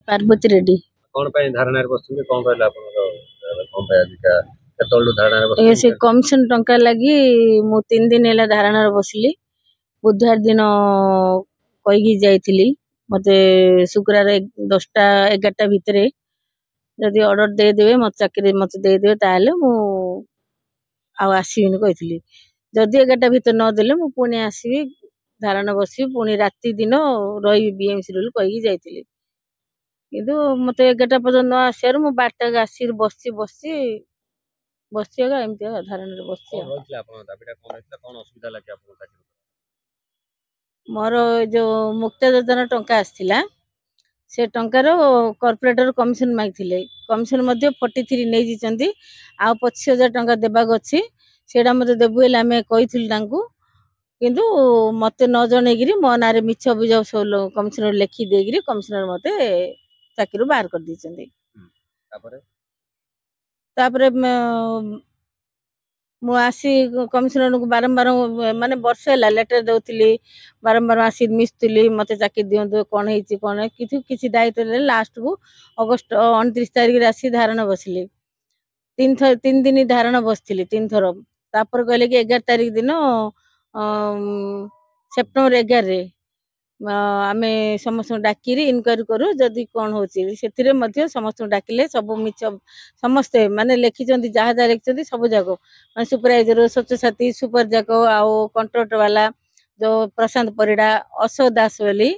पार्वती रेड्डी कौन पे धारणा रे बसुंदी कौन कहला आपन कौन पे अधिका केतळु धारणा रे बसुंदी से कमिशन टंका लगी मु 3 दिन एला धारणा रे बसली बुधवार दिन कहिगी जाइथिली मते शुक्रवार 10टा 11टा भितरे जदि ऑर्डर दे देबे मत चाकरी मत दे देबे ताले मु आ आसीबिनी कहिथिली जदि 11टा भितर न देले मु पुणी आसीबी धारणा बसी पुणी राति दिन रही बीएमसी रोल कहिगी जाइथिली किंतु मते 11टा पर्यंत न आसियार मु 12टा आसी बसची बसचिगा एमती धारणा रे बसची होइतला आपन दाबिटा कोन होइतला कोन असुविधा लागि आपन चाकरी मोर जो मुक्ता योजना टंका आसथिला से टंकार कॉर्पोरेटर कमिशन मागिथिले कमिशन मध्ये 43 नै जिचंदी आ 25,000 टंका देबाक अछि सेडा मते देबु एला हमें कहिथिल तांकू किंतु मते न जणेगिरी मो नारे मिछ बुझाव सब कमिशनर लेखि देगिरी कमिशनर मते चाकरी बाहर कर दिचंदी तापरे मु आसी कमिशनर को बारंबार माने वर्ष है लेटर दउथिली बारंबार आसी मिसथिली मते चाकरी दियंदो कोन हेची कोन किछि दायित्व ले लास्ट को अगस्त 29 तारिख रे आसी धारणा बसली 3 दिन धारणा बसथिली 3 थर तापर कहले कि 11 तारिख दिन सेप्टेम्बर 11 रे आमे समस्त डाकिरी इनक्वायरी करू जदि कोन होची सेथिरे मध्ये समस्त डाकिले सब मिछ समस्त माने लेखि जंदी जहा जा लेखि सब जागो माने सुपरवाइजर स्वच्छ साथी सुपर जाको आउ कॉन्ट्रैक्ट वाला जो प्रशांत परिडा अशोक दास वाली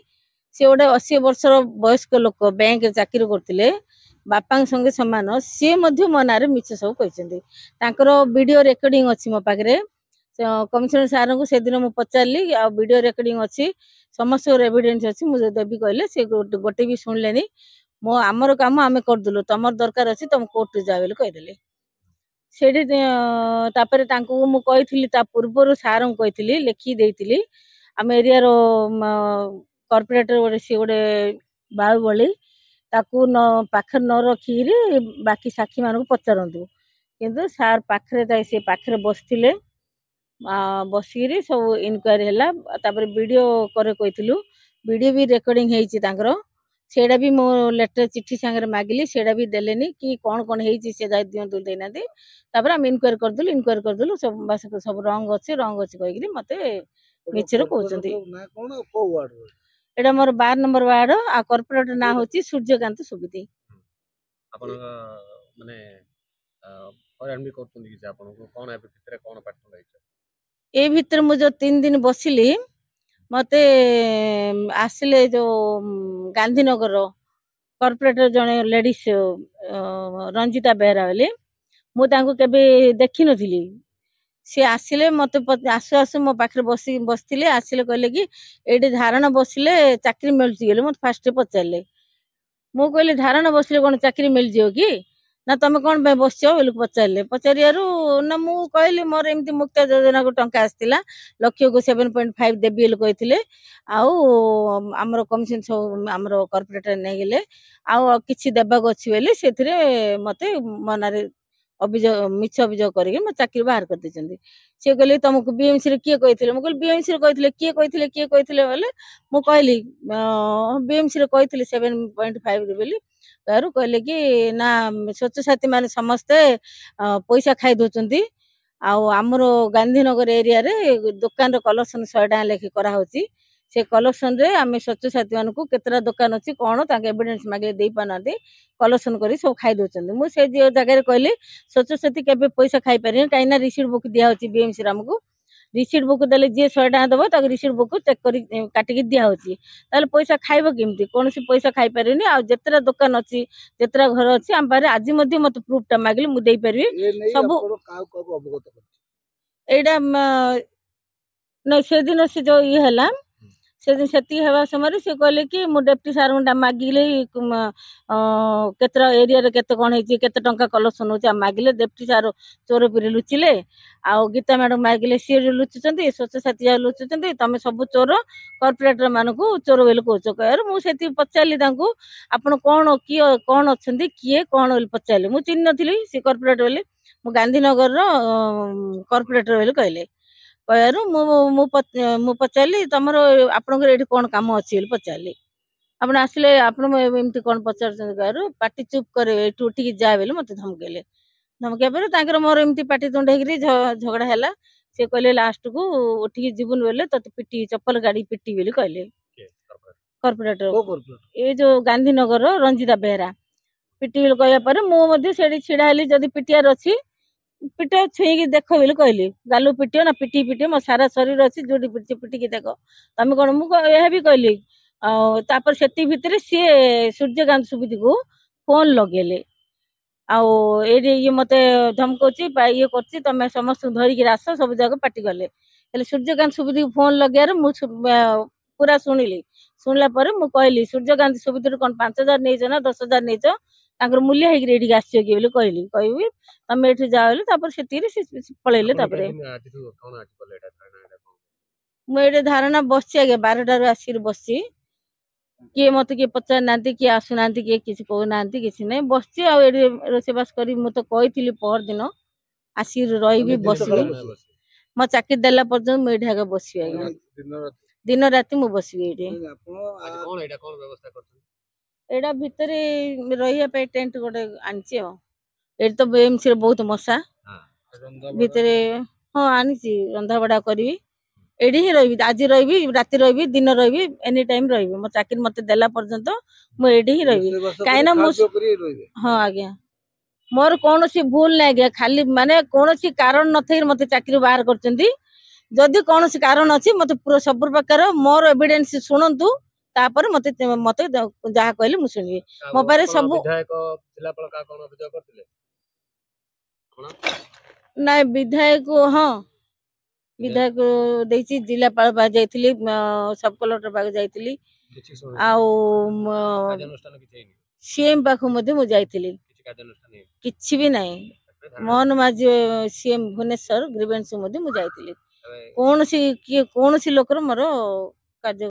से ओडे 80 वर्षर वयस्क लोक बैंक चाकरी करथिले बापा संगे समान से मध्ये मनारे मिछ सब कहिसेंदी तांकर वीडियो रिकॉर्डिंग अछि मो पाखरे कमिशनर सार को से दिन मु पचारली आ वीडियो रिकॉर्डिंग अछि समस्त एविडेंस अछि मु देबी कहले से गोटे भी सुनलेनी मो हमर काम आमे कर दलु तमर दरकार अछि तुम कोर्ट जा बेले कहि देले सेडी तापरे तांको मु कहिथिली ता पूर्वरु सार को कहिथिली लेखि देइथिली हम एरिया रो कॉर्पोरेटर ओडे से ओडे बाळु बळी ताकू न पाखर न रखिरी बाकी साक्षी मान को पचारंतु किंतु सार पाखरे जाय से पाखरे बसथिले बसिरी सब इनक्वायरी हला तापर वीडियो करे कहिथिलु वीडियो भी रिकॉर्डिंग हेची तांकर सेडा भी मो लेटर चिट्ठी संगे मागिली सेडा भी देलेनी कि कोन कोन हेची से जाय दियंतु देनादी तापर हम इनक्वायरी करदलु सब रंग अछि कहिगिरी मते मिचर कहउचंदी ना कोन को वार्ड एडा मोर 12 नंबर वार्ड आ कॉर्पोरेटर ना होची सूर्यकांत सुबिदी आपन माने और एमबी करतुंदी कि आपन को कोन ए भितरे कोन पाठन लाइछ ए भीतर मु जो 3 दिन बसिली मते आसिले जो गांधीनगर कॉर्पोरेटर जने लेडीज रंजिता बेहरा वाली मु तांको केबे देखि नथिली से आसिले मते आसु आसु मो पाखरे बसथिले आसिले कहले कि एडी धारणा बसिले चाकरी मिलछि गेले मत फास्ट पचारले मु कहले धारणा बसिले कोन चाकरी मिल जियो कि ना तमे कोन बे बसछो बोल पचारियारू ना मु कहली मोर एमती मुक्ता योजना को टंका आस्तिला लक्ष्य को 7.5 देबी बोल कहिथिले आउ हमरो कमिशन सब हमरो कॉर्पोरेटर नै गेले आउ किछि देबाक अछि बेले सेथिरे मते मनारे अभियोग मिछ अभियोग करिके म चाकरी बाहर कर दिचंदी से कहले तुमको बीएमसी रे किए कहिथिले म कहल बीएमसी रे कहिथिले किए कहिथिले बोले मु कहली बीएमसी रे कहिथिले 7.5 देबेली तारू कहले कि ना स्वच्छ साथी माने समस्त पैसा खाइ दोचंदी आउ हमरो गांधीनगर एरिया रे दुकान रो कलेक्शन 100 टका लेखि करा होची से कलेक्शन रे आमे स्वच्छ साथी मान को केतरा दुकान अछि कोन ताके एविडेंस मागे देई पानादी कलेक्शन करी सब खाइ दोचंदी मु से जगह रे कहली स्वच्छ साथी केबे पैसा खाइ पारे काइना रिसीट बुक दिया होची बीएमसी राम को रिसीट बुक देले जे 100 टका दबो ताके रिसीट बुक चेक करी काटी के दिया होची ताले पैसा खाइबो केमती कोनसी पैसा खाइ पारेनी आ जेतरा दुकान अछि जेतरा घर अछि हम पारे आज मध्ये मते प्रूफ टा मागली मु देई परबी सब काउ अवगत एडा न से दिन से जो ये हला ସେତିକି ହେବା ସମୟରେ ସେ କହିଲେ କି ମୁଁ ଡେପୁଟି ସାର୍ଙ୍କୁ ମାଗିଲି କେତେ ଏରିଆରେ କେତେ କ'ଣ ହେଇଛି, କେତେ ଟଙ୍କା କଲେକ୍ସନ ହଉଛି ମାଗିଲେ। ଡେପୁଟି ସାର୍ ଚୋର ପିରି ଲୁଚିଲେ। ଆଉ ଗୀତା ମ୍ୟାଡମ୍ ମାଗିଲେ, ସିଏ ଲୁଚୁଛନ୍ତି, ସ୍ୱଚ୍ଛ ସାଥୀ ଯାହା ଲୁଚୁଛନ୍ତି, ତମେ ସବୁ ଚୋର, କର୍ପୋରେଟର ମାନଙ୍କୁ ଚୋର ବୋଲି କହୁଛ। କହିବାରୁ ମୁଁ ସେତିକି ପଚାରିଲି ତାଙ୍କୁ, ଆପଣ କ'ଣ କିଏ କ'ଣ ଅଛନ୍ତି, କିଏ କ'ଣ ବୋଲି ପଚାରିଲି। ମୁଁ ଚିହ୍ନି ନଥିଲି ସେ କର୍ପୋରେଟର ବୋଲି। ମୁଁ ଗାନ୍ଧୀନଗରର କର୍ପୋରେଟର ବୋଲି କହିଲେ। କହିବାରୁ ମୁଁ ପଚାରିଲି, ତମର ଆପଣଙ୍କର ଏଠି କ'ଣ କାମ ଅଛି ବୋଲି ପଚାରିଲି। ଆପଣ ଆସିଲେ, ଆପଣ ଏମିତି କ'ଣ ପଚାରୁଛନ୍ତି? କହିବାରୁ ପାଟି ଚୁପ୍ କରେ, ଏଠୁ ଉଠିକି ଯା ବୋଲି ମତେ ଧମକେଇଲେ। ଧମକେଇବା ପରେ ତାଙ୍କର ମୋର ଏମିତି ପାଟି ତୁଣ୍ଡ ହେଇକିରି ଝଗଡା ହେଲା। ସେ କହିଲେ ଲାଷ୍ଟକୁ ଉଠିକି ଯିବୁନି ବୋଲେ ତତେ ପିଟି, ଚପଲ ଗାଡି ପିଟି ବୋଲି କହିଲେ। କର୍ପୋରେଟର ଏ ଯୋଉ ଗାନ୍ଧୀନଗରର ରଞ୍ଜିତା ବେହେରା ପିଟି ବୋଲି କହିବା ପରେ ମୁଁ ମଧ୍ୟ ସେଠି ଛିଡା ହେଲି, ଯଦି ପିଟିଆର ଅଛି ପିଟ, ଛୁଇଁକି ଦେଖ ବୋଲି କହିଲି। ଗାଲୁ ପିଟିବ ନା ପିଟିବ, ମୋ ସାରା ଶରୀର ଅଛି, ଯୋଉଠି ପିଟିଛି ପିଟିକି ଦେଖ। ତମେ କ'ଣ, ମୁଁ ଏହା ବି କହିଲି। ଆଉ ତାପରେ ସେତିକି ଭିତରେ ସିଏ ସୂର୍ଯ୍ୟକାନ୍ତ ସୁବୁଦ୍ଧିକୁ ଫୋନ ଲଗେଇଲେ। ଆଉ ଏଇଠି ଇଏ ମତେ ଧମକଉଛି, ଇଏ କରୁଛି, ତମେ ସମସ୍ତଙ୍କୁ ଧରିକିରି ଆସ, ସବୁ ଯାକ ପାଟି କଲେ। ହେଲେ ସୂର୍ଯ୍ୟକାନ୍ତ ସୁବୁଦ୍ଧିକୁ ଫୋନ ଲଗେଇବାରୁ ମୁଁ ପୁରା ଶୁଣିଲି। ଶୁଣିଲା ପରେ ମୁଁ କହିଲି, ସୂର୍ଯ୍ୟକାନ୍ତ ସୁବୁଦ୍ଧିରୁ କ'ଣ 5,000 ନେଇଛ ନା 10,000 ନେଇଛ? ତାଙ୍କର ମୂଲ୍ୟ ହେଇକିରି ଏଠିକି ଆସିଛ କି ବୋଲି କହିବି, ତମେ ଏଠି ଯାଅ ବୋଲି। ତାପରେ ସେତିକି ପଳେଇଲେ। ତାପରେ ମୁଁ ଏଠି ଧାରଣା ବସିଛି ଆଜ୍ଞା, 12ଟାରୁ ଆସିକିରି ବସିଛି। କିଏ ମତେ କିଏ ପଚାରି ନାହାନ୍ତି, କିଏ ଆସୁନାହାନ୍ତି, କିଏ କିଛି କହୁନାହାନ୍ତି, କିଛି ନାହିଁ, ବସିଛି। ଆଉ ଏଠି ରୋଷେଇବାସ କରି ମୁଁ ତ କହିଥିଲି ପହରଦିନ ଆସିକି ରହିବି, ବସିବି। ମୋ ଚାକିରି ଦେଲା ପର୍ଯ୍ୟନ୍ତ ମୁଁ ଏଠି ଆଗ ବସିବି ଆଜ୍ଞା, ଦିନ ରାତି ମୁଁ ବସିବି ଏଇଠି। ଏଇଟା ଭିତରେ ରହିବା ପାଇଁ ଟେଣ୍ଟ ଗୋଟେ ଆଣିଛି। ଆଉ ଏଠି ତ BMC ରେ ବହୁତ ମଶା ଭିତରେ। ହଁ ଆଣିଛି, ରନ୍ଧା ବଢା କରିବି, ଏଠି ହିଁ ରହିବି। ଆଜି ରହିବି, ରାତି ରହିବି, ଦିନ ରହିବି, ଏନି ଟାଇମ ରହିବି। ମୋ ଚାକିରି ମତେ ଦେଲା ପର୍ଯ୍ୟନ୍ତ ମୁଁ ଏଠି ହିଁ ରହିବି। କାହିଁକିନା ମୁଁ, ହଁ ଆଜ୍ଞା, ମୋର କୌଣସି ଭୁଲ ନାହିଁ ଆଜ୍ଞା। ଖାଲି ମାନେ କୌଣସି କାରଣ ନଥାଇ ମତେ ଚାକିରି ବାହାର କରିଛନ୍ତି। ଯଦି କୌଣସି କାରଣ ଅଛି ମତେ ସବୁ ପ୍ରକାର ମୋର ଏଭିଡେନ୍ସ ଶୁଣନ୍ତୁ, ତାପରେ ମତେ ଯାହା କହିଲେ ମୁଁ ଶୁଣିବି। ମୋ ପାଖରେ ସବୁ। ନାଇଁ ବିଧାୟକ, ହଁ ବିଧାୟକ ଦେଇଛି, ଜିଲ୍ଲାପାଳ ପାଖ ଯାଇଥିଲି, ସବ କଲେକ୍ଟର ପାଖ ଯାଇଥିଲି, ଆଉ CM ପାଖକୁ ମଧ୍ୟ ମୁଁ ଯାଇଥିଲି, କିଛି ବି ନାହିଁ। ମୋହନ ମାଝୀ CM ଭୁବନେଶ୍ୱର ଗ୍ରିଭେନ୍ସ ମଧ୍ୟ ମୁଁ ଯାଇଥିଲି। କୌଣସି ଲୋକର ମୋର କାର୍ଯ୍ୟ